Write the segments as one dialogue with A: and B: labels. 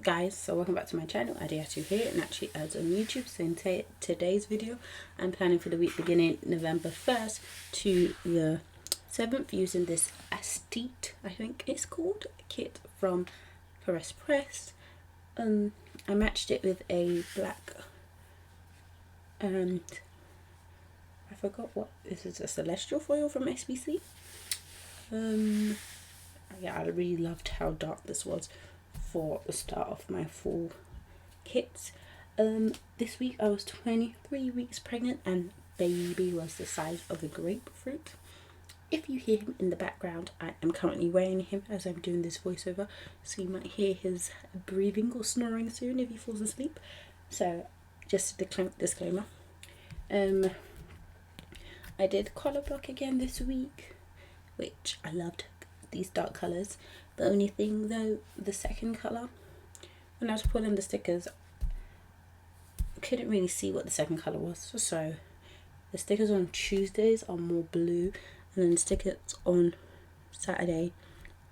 A: guys, so welcome back to my channel. Adiatu here, Naturallyads on YouTube. So in today's video, I'm planning for the week beginning November 1st to the 7th using this Aesthete, I think it's called, kit from CaressPress. I matched it with a black and I forgot what this is, a celestial foil from SBC. Yeah, I really loved how dark this was for the start of my fall kits. This week I was 23 weeks pregnant and baby was the size of a grapefruit. If you hear him in the background, I am currently wearing him as I'm doing this voiceover, so you might hear his breathing or snoring soon if he falls asleep. So just a disclaimer. I did color block again this week, which I loved these dark colors. The only thing though, the second color, when I was pulling the stickers, I couldn't really see what the second color was. So the stickers on Tuesdays are more blue, and then the stickers on Saturday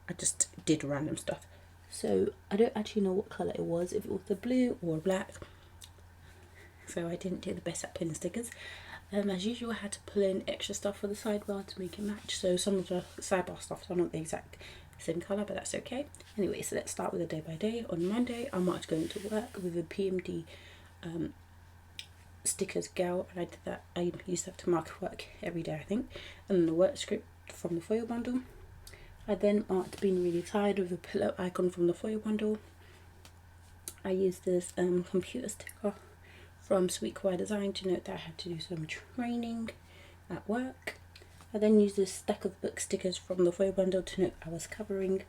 A: I just did random stuff, so I don't actually know what color it was, if it was the blue or black, so I didn't do the best at pulling stickers. As usual, I had to pull in extra stuff for the sidebar to make it match, so some of the sidebar stuff are not the exact same colour, but that's okay. Anyway, so let's start with a day by day. On Monday, I marked going to work with a PMD stickers girl, and I did that. I used that to mark work every day, I think, and then the work script from the foil bundle. I then marked being really tired with a pillow icon from the foil bundle. I used this computer sticker from Sweet Kawaii Design to note that I had to do some training at work. I then used this stack of book stickers from the foil bundle to note I was covering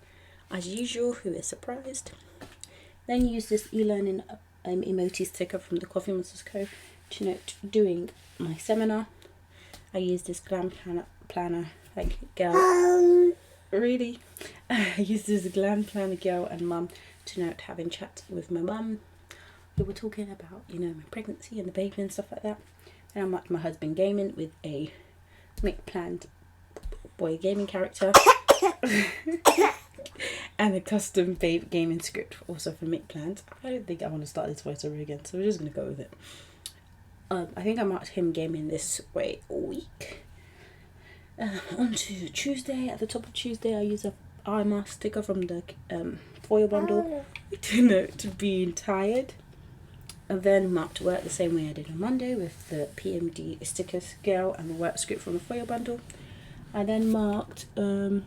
A: as usual, who is surprised. Then used this e-learning emoji sticker from the Coffee Monsters Co. to note doing my seminar. I used this glam planner like girl. Really? I used this glam planner girl and mum to note having chat with my mum. We were talking about, you know, my pregnancy and the baby and stuff like that. And I marked my husband gaming with a planned boy gaming character and a custom babe gaming script also for planned. I don't think I want to start this voiceover again, so we're just gonna go with it. I think I marked him gaming this way all week. On to Tuesday. At the top of Tuesday, I use a eye mask sticker from the foil bundle to note being tired. And then marked work the same way I did on Monday with the PMD stickers girl and the work script from the foil bundle. I then marked, I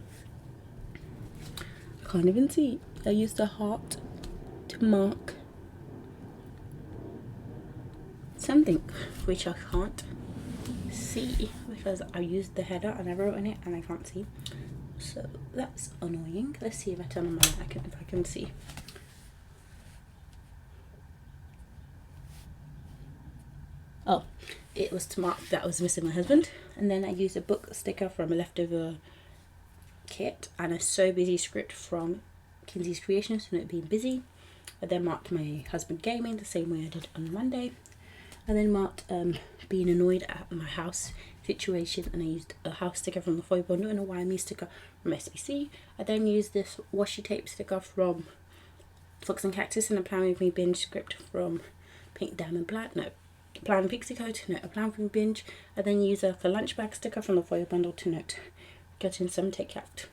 A: can't even see, I used a heart to mark something which I can't see because I used the header and I wrote in it and I can't see. So that's annoying. Let's see if I turn on my light if I can see. Oh, it was to mark that I was missing my husband. And then I used a book sticker from a leftover kit and a So Busy script from Kinsey's Creations to note being busy. I then marked my husband gaming the same way I did on Monday. I then marked being annoyed at my house situation, and I used a house sticker from the foil bundle and a Why Me sticker from SBC. I then used this washi tape sticker from Fox and Cactus and a Plan With Me binge script from Pink Diamond Black. No, Plan Pixie Code to note a Plan With Me binge. I then used a lunch bag sticker from the foil bundle to note getting some takeout.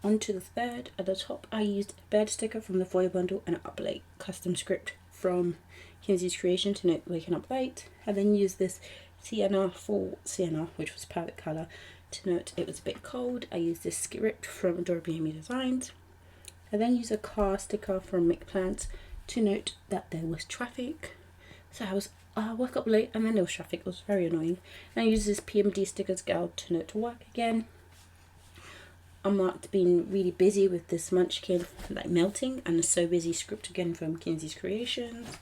A: On to the 3rd, at the top I used a bed sticker from the foil bundle and an up late custom script from Kinsey's Creation to note waking up late. I then used this sienna, full sienna, which was private colour, to note it was a bit cold. I used this script from Adorable Amy Designs. I then used a car sticker from Plants to note that there was traffic. So I woke up late and then there was traffic. It was very annoying. And I used this PMD stickers girl to note to work again. I marked being really busy with this munchkin like melting and a So Busy script again from Kinsey's Creations.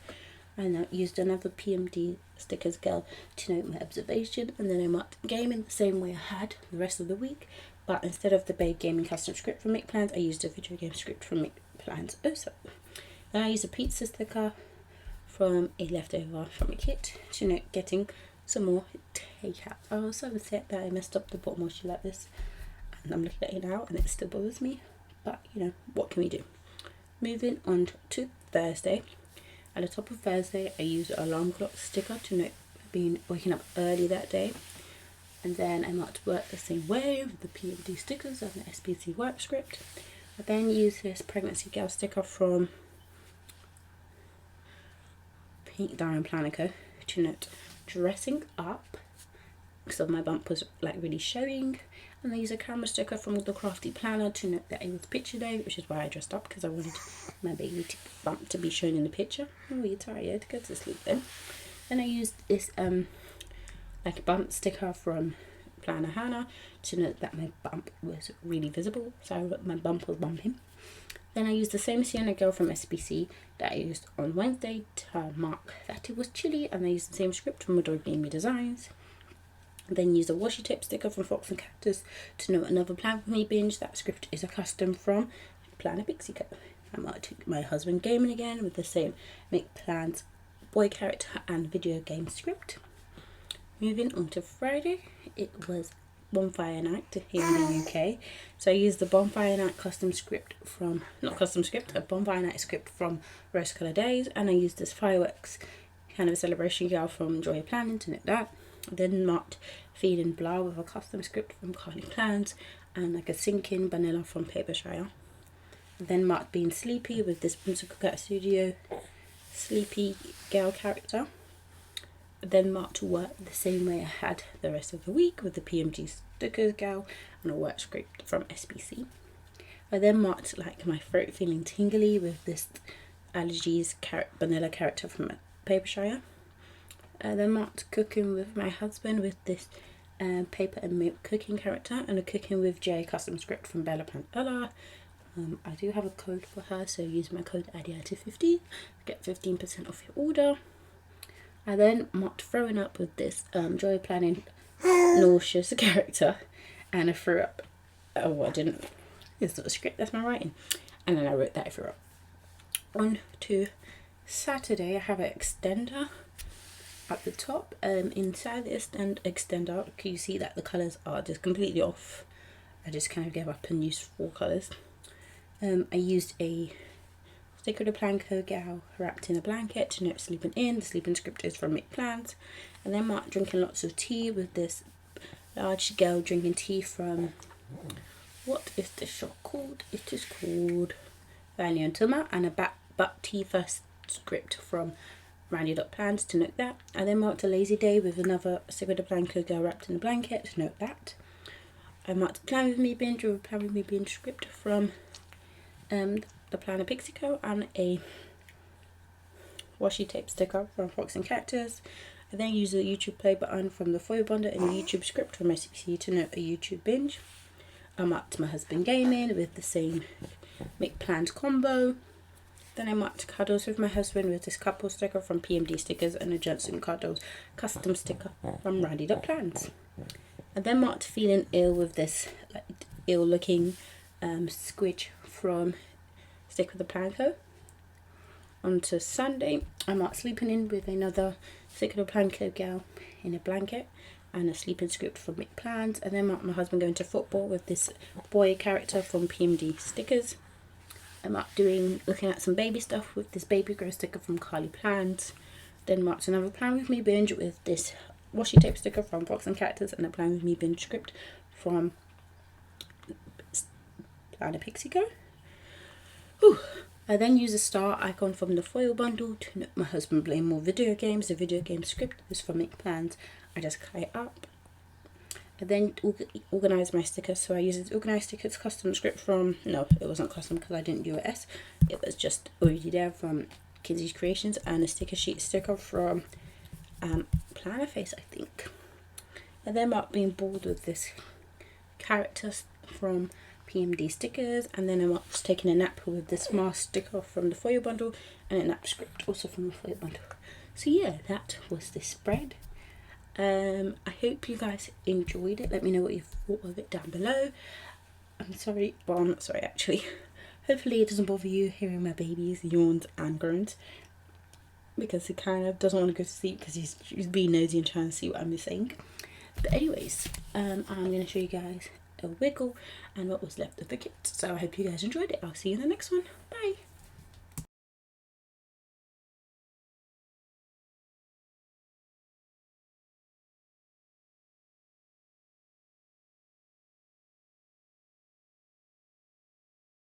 A: And I used another PMD stickers girl to note my observation, and then I marked gaming the same way I had the rest of the week, but instead of the babe gaming custom script from Plans, I used a video game script from Plans also. Then I used a pizza sticker from a leftover from a kit to note getting some more takeout. I was so upset that I messed up the bottom washi like this, and I'm looking at it now and it still bothers me, but you know, what can we do? Moving on to Thursday. At the top of Thursday, I used an alarm clock sticker to note being waking up early that day. And then I marked work the same way with the PMD stickers and the SPC work script. I then used this pregnancy gal sticker from Pink Diamond Planner Co. to note dressing up, because my bump was like really showing. And I used a camera sticker from the Crafty Planner to note that it was picture day, which is why I dressed up, because I wanted my baby bump to be shown in the picture. Oh, you're tired? Go to sleep then. Then I used this like a bump sticker from Planner Hannah to note that my bump was really visible, so my bump was bumping. Then I used the same Sienna Girl from SPC that I used on Wednesday to mark that it was chilly, and I used the same script from Adobe Amy Designs. Then used a washi tape sticker from Fox and Cactus to note another Plan With Me binge. That script is a custom from Planner Pixie Co. I marked my husband gaming again with the same Make Plans boy character and video game script. Moving on to Friday, it was Bonfire Night here in the UK. So I used the Bonfire Night custom script from, not custom script, a Bonfire Night script from Rose Colour Days, and I used this fireworks kind of a celebration girl from Joy Planning to knit that. I then marked Feeling Blah with a custom script from Carly Plans and like a sinking vanilla from Papershire. I then marked Being Sleepy with this Whimsical Cat Studio sleepy girl character. I then marked work the same way I had the rest of the week with the PMG stickers gal and a work script from SPC. I then marked like my throat feeling tingly with this allergies vanilla character from Papershire. I then marked cooking with my husband with this paper and milk cooking character and a cooking with Jay custom script from Bella Pantella. I do have a code for her, so use my code ADIATO15 to get 15% off your order. I then marked throwing up with this Joy Planning nauseous character, and I threw up. Oh, I didn't. It's not a script, that's my writing. And then I wrote that I threw up. On to Saturday, I have an extender at the top. Inside the extender, you see that the colours are just completely off. I just kind of gave up and used 4 colours. I used a sticker to Plan Co gal wrapped in a blanket to note sleeping in. The sleeping script is from Make Plans. And then marked drinking lots of tea with this large girl drinking tea from, what is this shop called? It is called Valley and Tuma, and a butt tea first script from Randy.Plans to note that. I then marked a lazy day with another sticker to Plan Co girl wrapped in a blanket to note that. I marked Plan With Me binge with a Plan With Me binge script from the Planner Pixie Co and a washi tape sticker from Fox and Cactus. I then used the YouTube play button from the foil bonder and the YouTube script from SPC to note a YouTube binge. I marked my husband gaming with the same Make Plans combo. Then I marked cuddles with my husband with this couple sticker from PMD Stickers and a Johnson Cuddles custom sticker from Randy.Plans. I then marked feeling ill with this like ill looking squidge from Stick With The Plan Co. On to Sunday, I marked sleeping in with another Stick With The Plan Co gal in a blanket and a sleeping script from Make Plans. And then marked my husband going to football with this boy character from PMD Stickers. I marked looking at some baby stuff with this baby girl sticker from Carly Plans. Then marked another Plan With Me binge with this washi tape sticker from Fox and Cactus and a Plan With Me binge script from Planner Pixie Co. I then used a star icon from the foil bundle to note my husband playing more video games. The video game script is for Make Plans. I just cut it up. I then organised my stickers. So I used this organised stickers custom script from, no, it wasn't custom because I didn't do a S. It was just already there from Kinsey's Creations and a sticker sheet sticker from Planner Face, I think. I then marked being bored with this character from PMD Stickers, and then I was taking a nap with this mask sticker from the foil bundle and a nap script also from the foil bundle. So yeah, that was this spread. I hope you guys enjoyed it. Let me know what you thought of it down below. I'm sorry, well I'm not sorry actually. Hopefully it doesn't bother you hearing my baby's yawns and groans, because he kind of doesn't want to go to sleep because he's being nosy and trying to see what I'm saying. But anyways, I'm going to show you guys a wiggle and what was left of the kit. So I hope you guys enjoyed it. I'll see you in the next one. Bye.